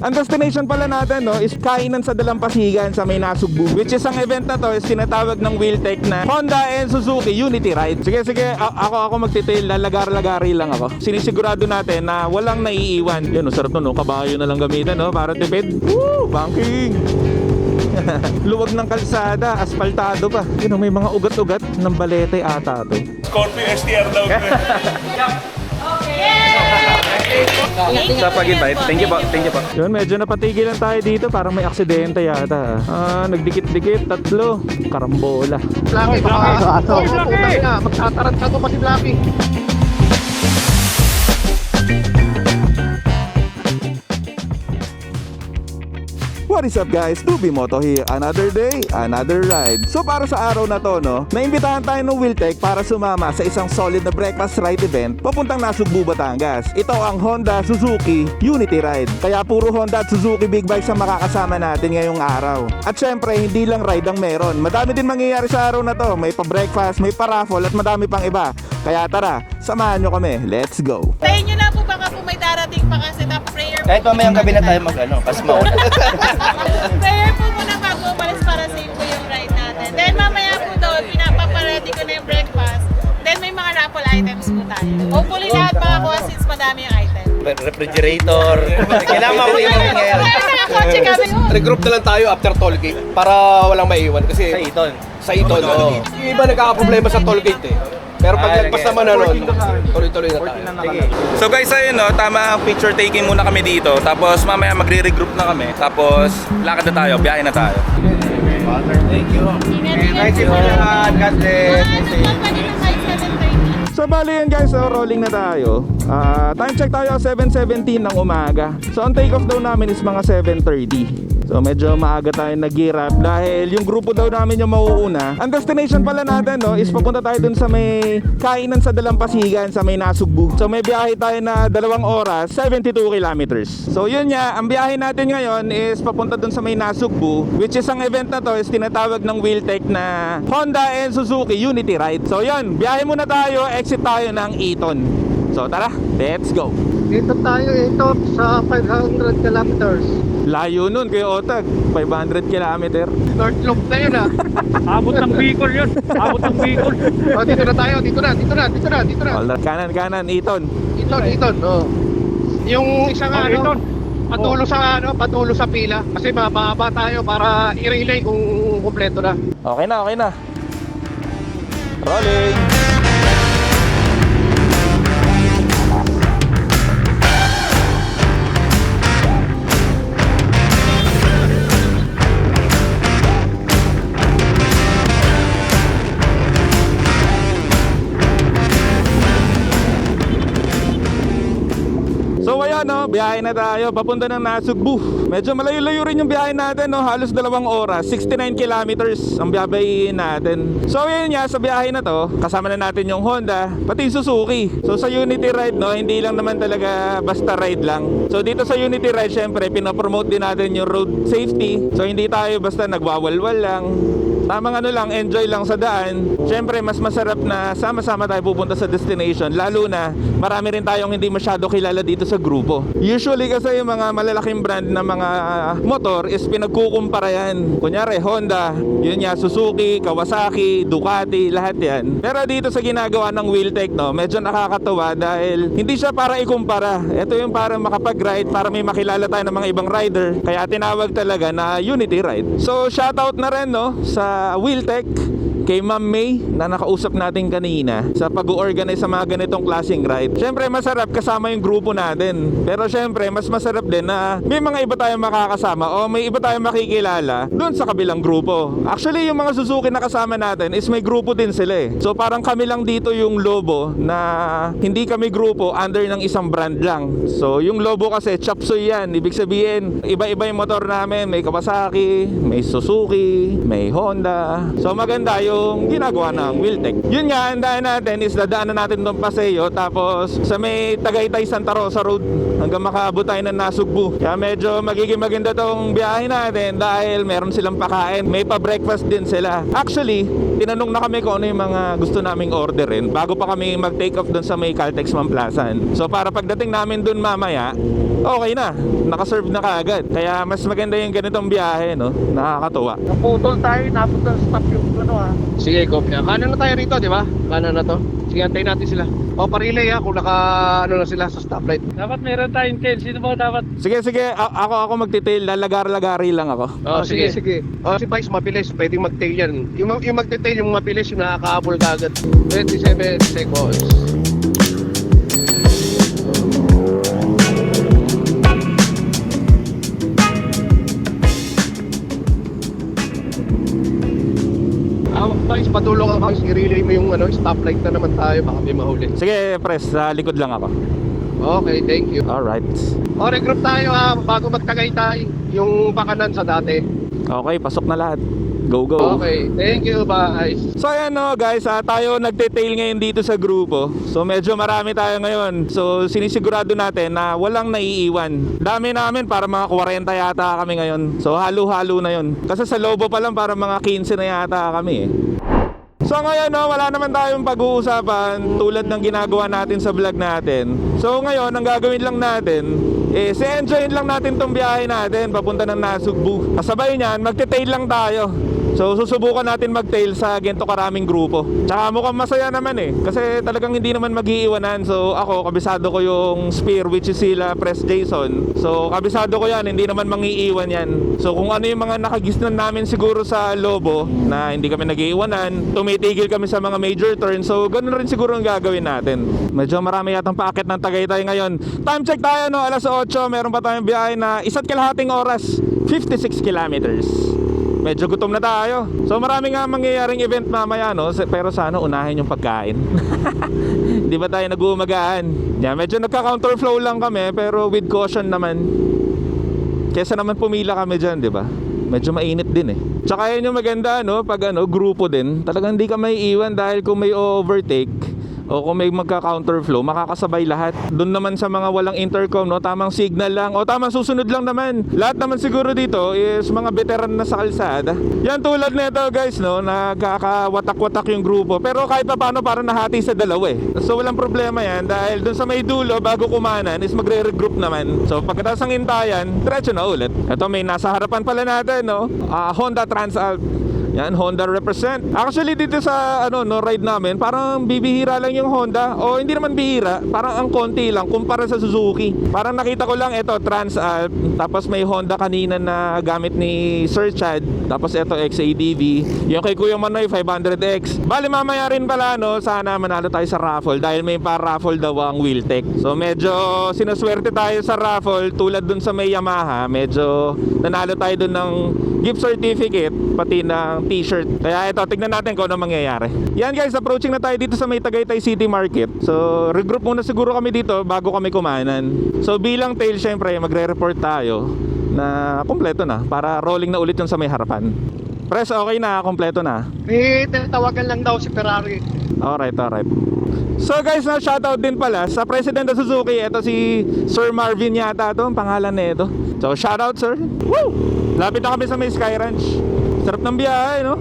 Ang destination pala natin no, is Kainan sa Dalampasigan sa may Nasugbu, which is ang event na to is tinatawag ng Wheeltech na Honda and Suzuki Unity Ride. Sige, ako magtitail, lalagar-lagari lang ako. Sinisigurado natin na walang naiiwan. Yun, sarap no, kabayo na lang gamitan no, para tipid. Woo! Banking! Luwag ng kalsada, aspaltado pa. Yun, may mga ugat-ugat ng balete ata to. Scorpio STR daw. Sa pag-invite. Thank you po. Yun, medyo napatigilan tayo dito. Parang may aksidente yata. Nagdikit-dikit, tatlo. Karambola. Blackie, baka putang na, magtatarantado pa si Blackie. What is up guys? 2B Moto here. Another day, another ride. So para sa araw na to no, naimbitahan tayo ng Wheeltech para sumama sa isang solid na breakfast ride event papuntang Nasugbu, Batangas. Ito ang Honda Suzuki Unity Ride. Kaya puro Honda at Suzuki big bikes ang makakasama natin ngayong araw. At syempre hindi lang ride ang meron. Madami din mangyayari sa araw na to. May pa-breakfast, may pa-raffle at madami pang iba. Kaya tara, samahan nyo kami. Let's go! Tayo nyo na po baka po may darating pa kasi na prayer. Kahit mamayang gabi na tayo pasma. Prayer po muna bago umalis para safe po yung ride natin. Then mamaya po doon, pinapaparedy ko na yung breakfast. Then may mga raffle items po tayo. Hopefully lahat makakuha since madami yung item. Refrigerator. Kailangan mauwi mo ngayon. Kotse kami. Regroup na lang tayo after toll gate para walang maiwan kasi Sa Iton. sa Iton. Yung iba nagkakaproblema sa toll gate eh. Pero pag lagpas naman na nun, tuloy-tuloy na tayo. So guys, ayun no, tama ang picture taking muna kami dito. Tapos mamaya magre-regroup na kami. Tapos lakad na tayo, biyahe na tayo. Thank you. Thank you. God bless. So bali yan guys, so rolling na tayo. Time check tayo 7:17 ng umaga. So ang take off daw namin is mga 7:30. So medyo maaga tayo nag-gear up dahil yung grupo daw namin yung mauuna. Ang destination pala natin no, is papunta tayo dun sa may Kainan sa Dalampasigan sa may Nasugbu. So may biyahe tayo na 2 oras, 72 kilometers. So yun nga, ang biyahe natin ngayon is papunta dun sa may Nasugbu, which is ang event na to is tinatawag ng Wheeltech na Honda and Suzuki Unity Ride. So yun, biyahe muna tayo, exit tayo ng Eton. So tara, let's go! Dito tayo sa 500 kilometers. Layo nun kay Otag, 500 kilometer. North Loop na yun ah. Abot ng Bicol yun. Abot ng Bicol. Oh, dito na tayo, dito na. Alright, kanan, Eton. Iton, oh. Yung isang Iton. patulo sa pila. Kasi mababa tayo para i-relay kung kumpleto na. Okay na. Rolling. So ayan no, biyahe na tayo papunta ng Nasugbu. Medyo malayo-layo rin yung biyahe natin no, halos 2 oras, 69 kilometers ang biyahe natin. So yun nga, sa biyahe na to, kasama na natin yung Honda, pati yung Suzuki. So sa Unity Ride no, hindi lang naman talaga basta ride lang. So dito sa Unity Ride, syempre pinopromote din natin yung road safety. So hindi tayo basta nagwawalwal lang. Tamang lang, enjoy lang sa daan. Syempre mas masarap na sama-sama tayo pupunta sa destination. Lalo na marami rin tayong hindi masyado kilala dito sa grupo. Usually kasi yung mga malalaking brand na mga motor is pinagkukumpara yan. Kunyari Honda, yun nga, Suzuki, Kawasaki, Ducati, lahat yan. Pero dito sa ginagawa ng Wheeltech no, medyo nakakatawa dahil hindi siya para ikumpara. Ito yung para makapag-ride, para may makilala tayo ng mga ibang rider. Kaya tinawag talaga na Unity Ride. So shoutout na rin no sa Wheeltech kay Ma'am May na nakausap natin kanina sa pag-organize sa mga ganitong klaseng ride. Syempre masarap kasama yung grupo natin. Pero syempre mas masarap din na may mga iba tayong makakasama o may iba tayong makikilala doon sa kabilang grupo. Actually yung mga Suzuki na kasama natin is may grupo din sila eh. So parang kami lang dito yung Lobo na hindi kami grupo under ng isang brand lang. So yung Lobo kasi chapsoy yan. Ibig sabihin iba-iba yung motor namin. May Kawasaki, may Suzuki, may Honda. So maganda yung yung ginagawa ng Wheeltech. Yun nga, ang daan natin is dadaanan natin doon Paseo, tapos sa may Tagaytay Santa Rosa Road hanggang makaabot tayo ng Nasugbu. Kaya medyo magiging maganda tong biyahe natin dahil meron silang pakain, may pa-breakfast din sila. Actually, tinanong na kami kung ano yung mga gusto naming orderin bago pa kami mag-take off doon sa may Caltex Mamplasan. So para pagdating namin doon mamaya, okay na, nakaserve na kaagad. Kaya mas maganda yung ganitong biyahe, no? Nakakatuwa. Naputol tayo, napunta sa stop yung ano ha. Sige, kopya. Kanan na tayo rito, di ba? Kanan na to. Sige, antayin natin sila. O, parilay ha, kung ano na sila sa stoplight. Dapat meron tayong tail. Sino ba dapat? Sige, ako magtitail, lalagar-lagari lang ako. Oh, sige. Oh, si Vice, mabilis. Pwedeng mag-tail yan. Yung mag-tail, yung mabilis, yung nakakaabol kagad. 27 seconds. Vice, patulong ka. I-relay mo yung stoplight na naman tayo. Baka may mahuli. Sige, press, sa likod lang ako. Okay, thank you. Alright. O, regroup tayo ha, bago magtagaytay yung pakanan sa dati. Okay, pasok na lahat. Go, go. Okay, thank you, bye. So ayan no guys, tayo nagte-tail ngayon dito sa grupo. So medyo marami tayo ngayon. So sinisigurado natin na walang naiiwan. Dami namin, para mga 40 yata kami ngayon. So halo-halo na yun. Kasi sa Lobo pa lang para mga 15 na yata kami eh. So ngayon no, wala naman tayong pag-uusapan tulad ng ginagawa natin sa vlog natin. So ngayon, ang gagawin lang natin is enjoyin lang natin tong biyahe natin papunta ng Nasugbu. Kasabay niyan, magte-tail lang tayo. So susubukan natin mag-tail sa ganito karaming grupo. Tsaka mukhang masaya naman eh, kasi talagang hindi naman mag-iiwanan. So ako, kabisado ko yung Spear, which is sila Press Jason. So kabisado ko yan, hindi naman mangiiwan yan. So kung ano yung mga nakagisnan namin siguro sa Lobo, na hindi kami nag-iiwanan, tumitigil kami sa mga major turns. So ganun rin siguro ang gagawin natin. Medyo marami yatang paakit ng Tagaytay ngayon. Time check tayo no, alas 8, meron pa tayong biyahe na 1.5 oras, 56 kilometers. Medyo gutom na tayo. So marami nga mangyayaring event mamaya no, pero sana unahin yung pagkain. Di ba tayo nag-uumagaan? Yeah, medyo nagka-counterflow lang kami, pero with caution naman. Kesa naman pumila kami dyan, di ba? Medyo mainit din eh. Tsaka yun yung maganda no, pag grupo din, talagang hindi ka may iwan dahil kung may overtake o kung may magka-counterflow, makakasabay lahat. Doon naman sa mga walang intercom, no, tamang signal lang o tamang susunod lang naman. Lahat naman siguro dito is mga veteran na sa kalsada. Yan tulad nito guys, no, nagkakawatak-watak yung grupo. Pero kahit pa paano, parang nahati sa dalawa eh. So walang problema yan dahil doon sa may dulo, bago kumanan is magre-regroup naman. So pagkatapos ng intayan, diretso na ulit. Ito may nasa harapan pala natin, no, Honda Transalp. Yan, Honda represent. Actually dito sa no ride namin, parang bibihira lang yung Honda. O hindi naman bihira, parang ang konti lang kumpara sa Suzuki. Parang nakita ko lang ito Transalp, tapos may Honda kanina na gamit ni Sir Chad, tapos ito XADV. Yung kay Kuya Manoy 500X. Bali mamaya rin pala no, sana manalo tayo sa raffle dahil may pa-raffle daw ang Wheeltech. So medyo sinaswerte tayo sa raffle tulad dun sa may Yamaha. Medyo nanalo tayo dun ng gift certificate pati ng t-shirt. Kaya ito, tignan natin kung ano mangyayari. Yan guys, approaching na tayo dito sa may Tagaytay City Market. So regroup muna siguro kami dito bago kami kumanan. So bilang tail, syempre magre-report tayo na kompleto na para rolling na ulit yung sa may harapan. Press, okay na, kompleto na. Tawagan lang daw si Ferrari. Alright. So guys, na shoutout din pala sa President ng Suzuki. Ito si Sir Marvin yata to, ang pangalan na ito. So shoutout sir. Woo! Lapit na kami sa may Sky Ranch. Sarap ng biyahe, no?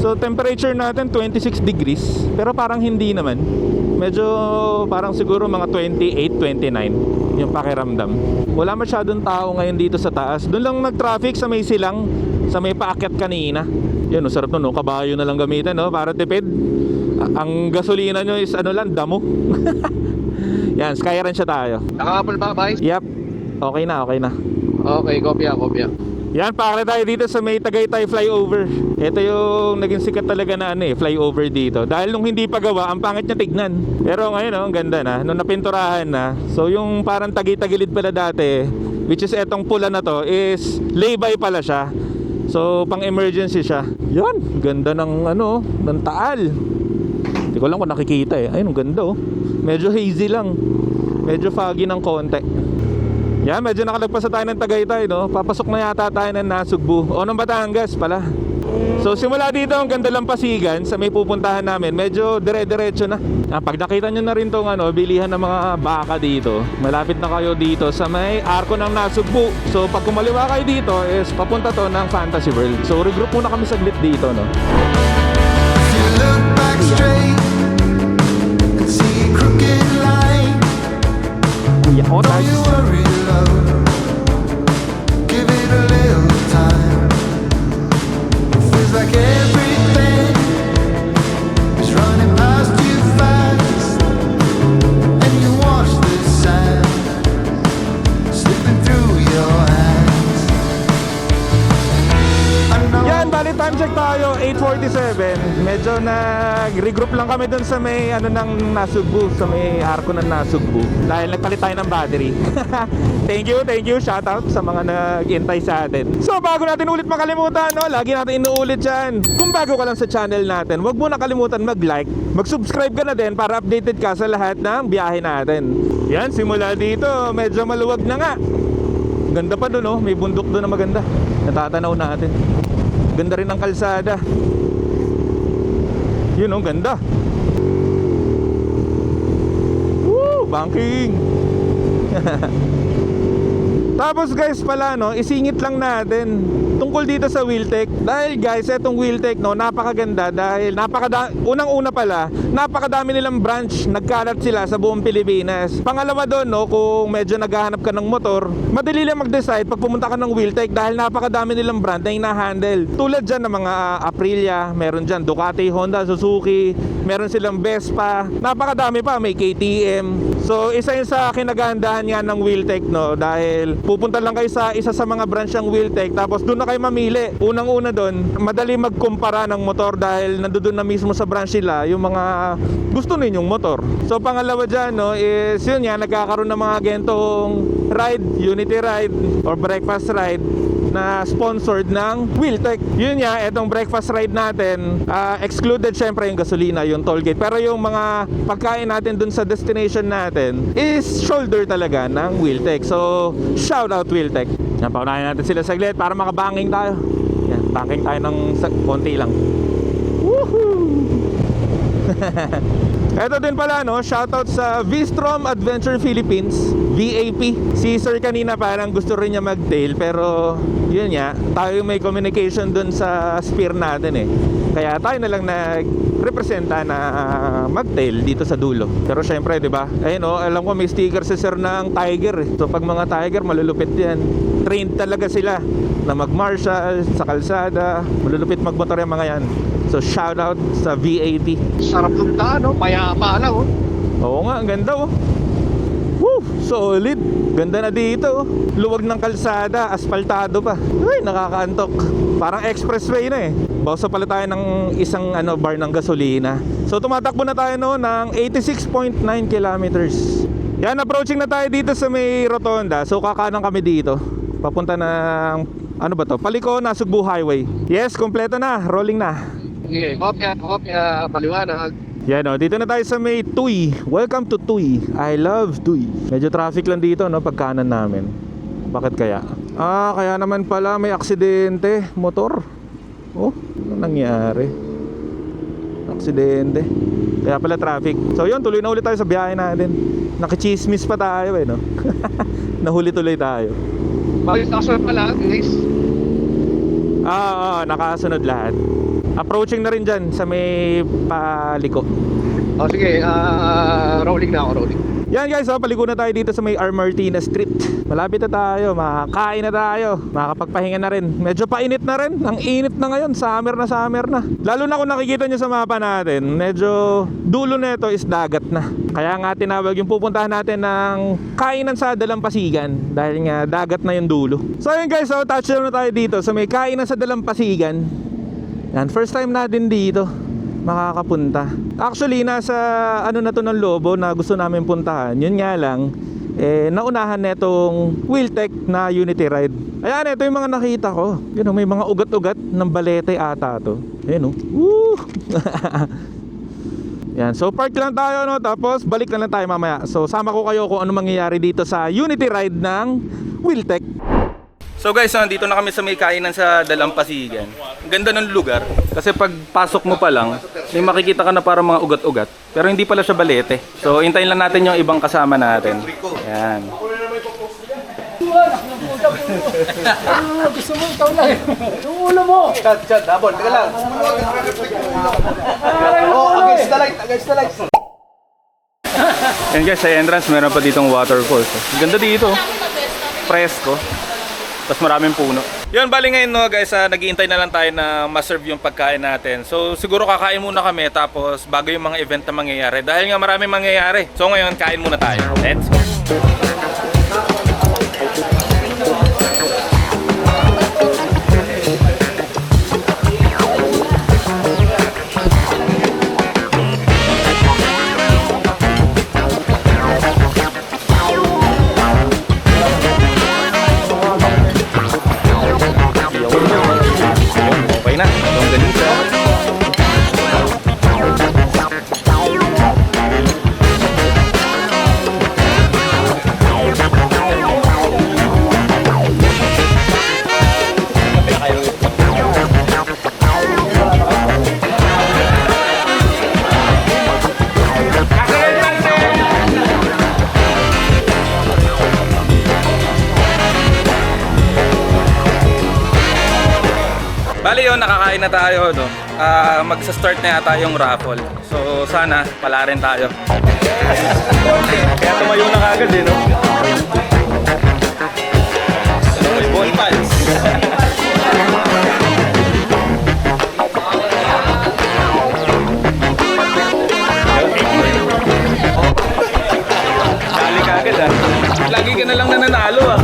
So temperature natin 26 degrees, pero parang hindi naman. Medyo parang siguro mga 28, 29 yung pakiramdam. Wala masyadong tao ngayon dito sa taas. Doon lang nag-traffic sa may silang, sa may paakyat kanina. Yan, no, sarap no, kabayo na lang gamitan, no, para tipid. Ang gasolina nyo is damo. Yan, Sky Ranch tayo. Nakakapal ba, Vice? Yep, okay na. Okay, kopya. Yan, pakala tayo dito sa may Tagaytay flyover. Ito yung naging sikat talaga na flyover dito. Dahil nung hindi pa gawa, ang pangit niya tignan. Pero ngayon, ang ganda na. Nung napinturahan na. So yung parang tagi-tagilid pala dati, which is etong pula na to, is lay-by pala siya. So pang emergency siya. Yan, ganda ng ng taal. Hindi ko lang kung nakikita eh. Ayun, ang ganda oh. Medyo hazy lang. Medyo foggy ng konti. Yan, medyo nakalagpas na tayo ng Tagaytay, no? Papasok na yata tayo ng Nasugbu. O ng Batangas pala. So simula dito ang ganda lang Pasigan sa may pupuntahan namin, medyo dire-diretso na. Pag nakita nyo na rin tong bilihan ng mga baka dito, malapit na kayo dito sa may arko ng Nasugbu. So pag kumaliwa kayo dito is papunta to ng Fantasy World. So regroup muna kami saglit dito, no? You look back straight and see a crooked line. Kuya Don't Otas. you worry, love. Give it a little time. It feels like everything is running past you fast, and you watch the sand slipping through your hands. I know. Yan, bali time check tayo, 8:47. Medyo nag-regroup lang kami dun sa may ng Nasugbu, sa may arko ng Nasugbu. Dahil nagpalit tayo ng battery. Thank you, shoutout sa mga nag-intay sa atin. So bago natin ulit makalimutan, no, lagi natin inuulit yan. Kung bago ka lang sa channel natin, wag mo na kalimutan mag-like, mag-subscribe ka na din para updated ka sa lahat ng biyahe natin. Yan, simula dito, medyo maluwag na nga. Ganda pa dun, no? May bundok doon na maganda. Natatanaw natin. Ganda rin ang kalsada. Yun, oh, ganda. Woo, banking. Tapos guys pala, no, isingit lang natin tungkol dito sa Wheeltech. Dahil guys, etong Wheeltech, no, napakaganda. Dahil unang-una pala, napakadami nilang branch. Nagkalat sila sa buong Pilipinas. Pangalawa doon, no, kung medyo naghahanap ka ng motor, madali lang mag-decide pag pumunta ka ng Wheeltech. Dahil napakadami nilang brand na hina-handle. Tulad dyan ng mga Aprilia, meron dyan Ducati, Honda, Suzuki, meron silang Vespa, napakadami pa, may KTM. So isa yun sa kinagahandahan nga ng Wheeltech, no, dahil pupunta lang kayo sa isa sa mga branch ng Wheeltech, tapos doon na kayo mamili. Unang-una doon, madali magkumpara ng motor dahil nandoon na mismo sa branch nila yung mga gusto ninyong motor. So pangalawa dyan, no, is yun nga, nagkakaroon ng mga gentong ride, unity ride or breakfast ride na sponsored ng Wheeltech. Yun nga, etong breakfast ride natin, excluded syempre yung gasolina, yung toll gate. Pero yung mga pagkain natin dun sa destination natin is shoulder talaga ng Wheeltech. So, shout out Wheeltech. Yan, paunahin natin sila saglit para makabangking tayo. Yan, banking tayo ng konti lang. Woohoo! Ito din pala, no, shoutout sa V-Strom Adventure Philippines, VAP. Si Sir kanina parang gusto rin niya mag-tail, pero yun nga, tayo may communication dun sa spear natin eh. Kaya tayo na lang nag-representa na mag-tail dito sa dulo. Pero syempre, di ba? Ayun, oh, alam ko may sticker si Sir ng Tiger eh. So pag mga Tiger, malulupit yan. Trained talaga sila na mag-marshal sa kalsada. Malulupit magmotor yung mga yan. So shout out sa VAP. Sarap ng daan, no? Payapa lang, oh. Oo nga, ang ganda, oh. Woo, solid. Ganda na dito, oh. Luwag ng kalsada, asfaltado pa. Uy, nakakaantok. Parang expressway na eh. Bausa pala tayo ng isang bar ng gasolina. So tumatakbo na tayo, no, ng 86.9 kilometers. Yan, approaching na tayo dito sa may rotonda. So kakanan kami dito. Papunta ng Paliko, Nasugbu Highway. Yes, kompleto na, rolling na. Sige, kopya, paliwanag. Yan, o, dito na tayo sa may Tuy. Welcome to Tuy. I love Tuy. Medyo traffic lang dito, no, pagkanan namin. Bakit kaya? Kaya naman pala may aksidente. Motor. Oh, ano nangyari? Aksidente. Kaya pala traffic. So yun, tuloy na ulit tayo sa biyahe natin. Nakichismis pa tayo eh, no? Nahuli tuloy tayo. Bakit nakasunod pala, guys? Nakasunod lahat. Approaching na rin dyan sa may Paliko. O sige, rolling na ako, rolling. Yan guys, paliko na tayo dito sa may R. Martinez Street. Malapit na tayo, makakain na tayo, makakapagpahinga na rin. Medyo painit na rin, ang init na ngayon, summer na. Lalo na kung nakikita nyo sa mapa natin, medyo dulo na ito is dagat na. Kaya nga tinawag yung pupuntahan natin ng kainan sa Dalampasigan. Dahil nga dagat na yung dulo. So yun guys, touchdown na tayo dito sa may kainan sa Dalampasigan. Yan, first time natin dito makakapunta. Actually, nasa na to ng Lobo na gusto namin puntahan. Yun nga lang, naunahan netong Wheeltech na Unity Ride. Ayan, ito yung mga nakita ko. Yun, may mga ugat-ugat ng balete ata to. Ayan, woo! Yan, so park lang tayo, no? Tapos balik na lang tayo mamaya. So sama ko kayo kung ano mangyayari dito sa Unity Ride ng Wheeltech. So guys, nandito na kami sa may kainan sa Dalampasigan. Ang ganda ng lugar kasi pag pasok mo pa lang, may makikita ka na parang mga ugat-ugat. Pero hindi pala siya balete. So hintayin lang natin yung ibang kasama natin. Yan. Gusto mo, ikaw lang. Yung ulo mo. Chat, habol, teka lang. Oh, against the light. And guys, sa entrance meron pa ditong waterfalls. Ang ganda dito. Presko. Tapos maraming puno. Yun, bali ngayon no guys, naghihintay na lang tayo na ma-serve yung pagkain natin. So siguro kakain muna kami tapos bago yung mga event na mangyayari. Dahil nga maraming mangyayari. So ngayon, kain muna tayo. Let's go. Okay na, itong ganito. Bali yun, nakakain na tayo, no? Magsa-start na yata yung raffle. So sana, pala rin tayo. Kaya tumayo na kagad eh, no? May bonfires. Dali kagad ah. Lagi ka na lang nananalo ah.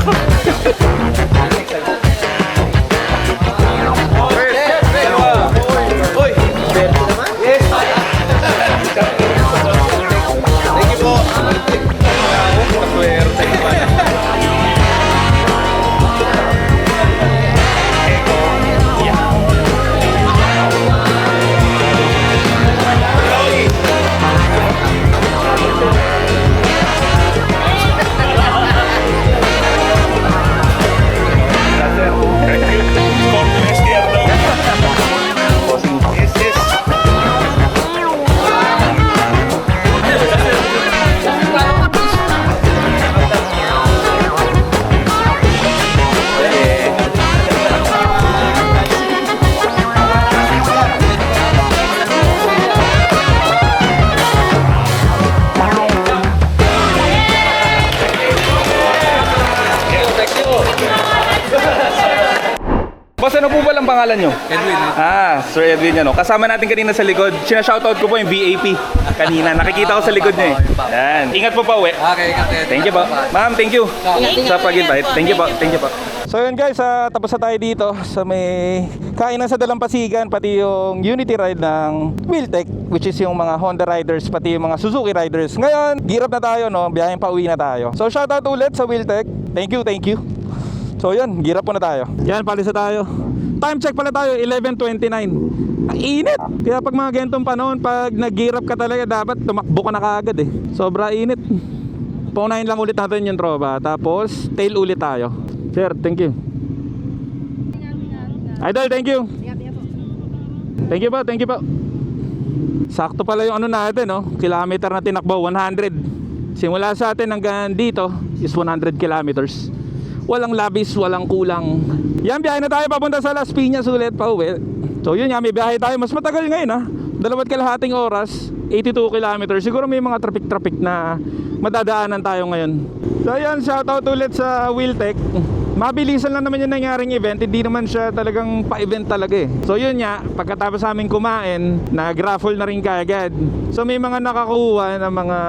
Boss, ano po ba ang pangalan nyo? Edwin. Sir Edwin yan, no? Kasama natin kanina sa likod. Sina-shoutout ko po yung VAP. Kanina, nakikita ko sa likod niya eh. Yan. Ingat po pa uwi. Okay, kapit. Thank you po. Ma'am, thank you. Sa pag-invite. Thank you po. Thank you po. So yun guys, tapos na tayo dito sa may kainan sa Dalampasigan, pati yung Unity ride ng Wheeltech, which is yung mga Honda riders, pati yung mga Suzuki riders. Ngayon, gear up na tayo, no? Biyaheng pauwi na tayo. So shoutout ulit sa Wheeltech. Thank you. So yun, gear up na tayo. Yan, palisa tayo. Time check pala tayo, 11:29. Ang init. Kaya pag mga gantong panahon, pag nag-gear up ka talaga, dapat tumakbo ka na kaagad eh. Sobra init. Paunahin lang ulit natin yung tropa. Tapos, tail ulit tayo. Sir, thank you. Idol, thank you. Thank you po. Sakto pala yung ano natin, no? Kilometer na tinakbo, 100. Simula sa atin hanggang dito is 100 kilometers. Walang labis, walang kulang. Yan, biyahe na tayo papunta sa Las Piñas ulit pa uwi. So yun nga, may biyahe tayo. Mas matagal ngayon ha. 2.5 oras, 82 kilometers. Siguro may mga traffic na madadaanan tayo ngayon. So yan, shoutout ulit sa Wheeltech. Mabilisan lang naman yung nangyaring event. Hindi naman siya talagang pa-event talaga eh. So yun nga, pagkatapos namin kumain, nag-raffle na rin kaagad. So may mga nakakuha ng mga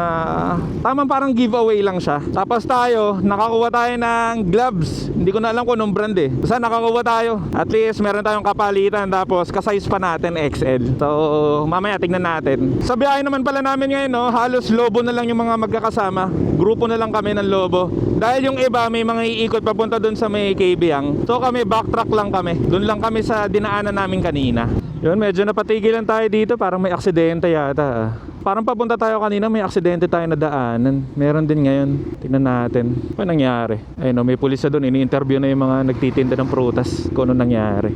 tamang parang giveaway lang siya. Tapos tayo, nakakuha tayo ng gloves. Hindi ko na alam kung anong brand eh. Basta nakakuha tayo. At least meron tayong kapalitan. Tapos kasize pa natin XL. So mamaya tignan natin. Sa biyahe naman pala namin ngayon, no, halos lobo na lang yung mga magkakasama. Grupo na lang kami ng lobo. Dahil yung iba may mga iikot papunta doon sa may Kabyang. So kami backtrack lang kami. Doon lang kami sa dinaanan namin kanina. Yun, medyo napatigilan tayo dito. Parang may aksidente yata. Parang papunta tayo kanina, may aksidente tayo na daanan. Meron din ngayon. Tingnan natin. Ano nangyari? Ayun, may pulis na doon. Ini-interview na yung mga nagtitinda ng prutas kung ano nangyari.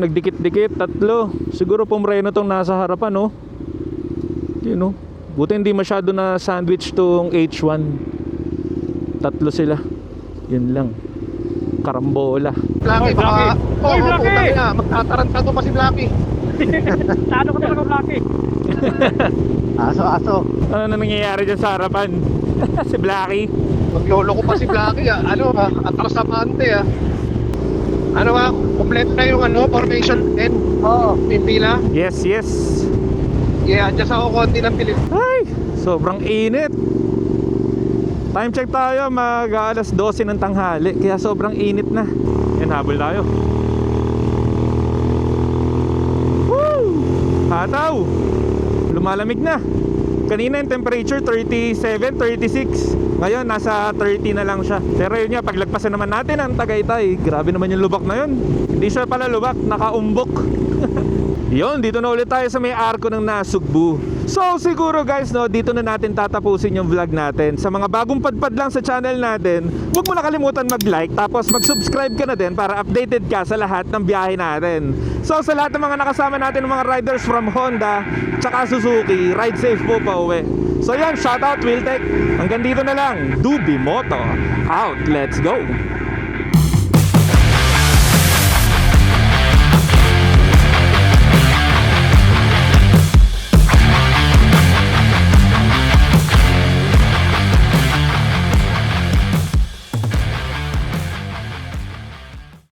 Nagdikit-dikit, 3. Siguro pumreno tong nasa harapan, no? Yun, no? Buti hindi masyado na sandwich tong H1. 3 sila. Yun lang. Karambola. Blackie, baka... Oy, Blackie! putang ina, magtataranta to pa si Blackie. Ano ka talaga, Blackie? Aso. Ano na nangyayari dyan sa harapan? Si Blackie. Maglolo ko pa si Blackie, atrasamante, Ano ba, kompleto na yung formation 10. Oo. Yung pila. Yes, yes. Yeah, adjust ako konti ng Pilip. Ay, sobrang init. Time check tayo, mag-alas 12 ng tanghali. Kaya sobrang init na. Yan, habol tayo. Woo! Hataw! Lumalamig na. Kanina yung temperature 37, 36. Ngayon nasa 30 na lang siya. Pero yun nga, paglagpasan naman natin ang Tagaytay. Grabe naman yung lubak na yun. Hindi siya pala lubak, nakaumbok. Yun, dito na ulit tayo sa may arko ng Nasugbu. So siguro guys, no, dito na natin tatapusin yung vlog natin. Sa mga bagong padpad lang sa channel natin, huwag mo na kalimutan mag-like, tapos mag-subscribe ka na din para updated ka sa lahat ng biyahe natin. So sa lahat ng mga nakasama natin ng mga riders from Honda tsaka Suzuki, ride safe po pa uwi. So yan, shoutout Wiltec. Hanggang dito na lang. Dubi Moto out. Let's go.